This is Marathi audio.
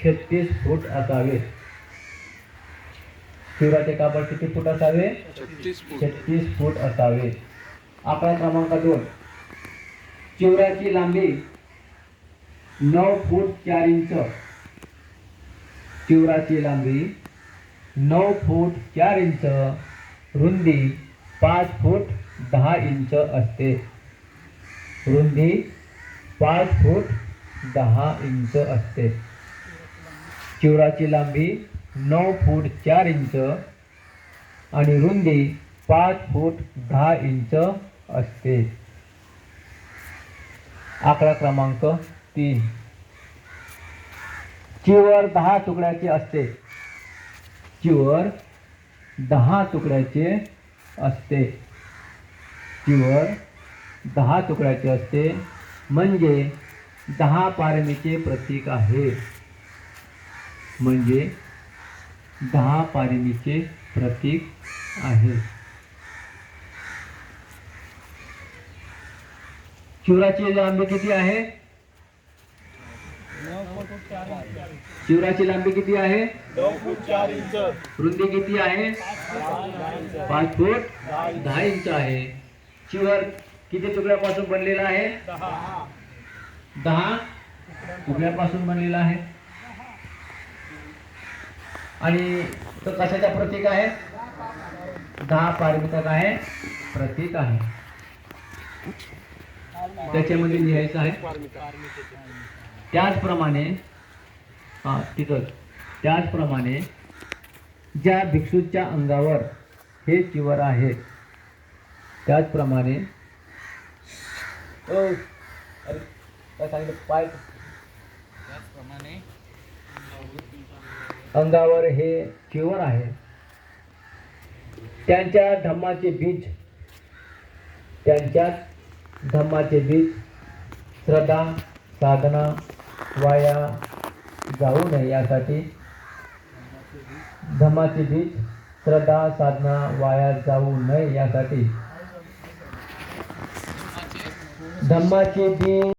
36 फूट असावे। चिवराचे कापड किती फूट असावे? 36 फूट असावे। आकडा क्रमांक 2, चिवराची लांबी 9 फूट 4 इंच। चिवराची लांबी 9 फूट 4 इंच, रुंदी 5 फूट 10 इंच असते। रुंदी 5 फूट 10 इंच असते। चिवराची लांबी 9 फूट 4 इंच आणि रुंदी 5 फूट 10 इंच असते। आकडा क्रमांक 3, चिवर 10 तुकड्याचे असते। चिवर 10 तुकड्याचे असते। चिवर 10 तुकड्याचे असते म्हणजे 10 पारमीचे प्रतीक आहे। म्हणजे 10 पारमीचे प्रतीक आहे। चिवराची लांबी किती आहे? चिवराची लांबी किती आहे? 9 फूट 4 इंच। रुंदी किती आहे? 5 फूट 10 इंच आहे। चिवर किती तुकड्यापासून बनलेला आहे? 10 तुकड्यापासून बनलेला आहे। आणि तो कशाचा प्रतीक आहे? 10 पारमीचा काय प्रतीक आहे। त्याच्यामध्ये लिहायचं आहे त्याचप्रमाणे त्याचप्रमाणे ज्या भिक्षूच्या अंगावर हे चिवर आहे त्याचप्रमाणे अंगावर हे चिवर आहे त्यांच्या धम्माचे बीज श्रद्धा साधना वाया जाऊ नये यासाठी धम्माचे बीज श्रद्धा साधना वाया जाऊ नये यासाठी धम्माचे बीज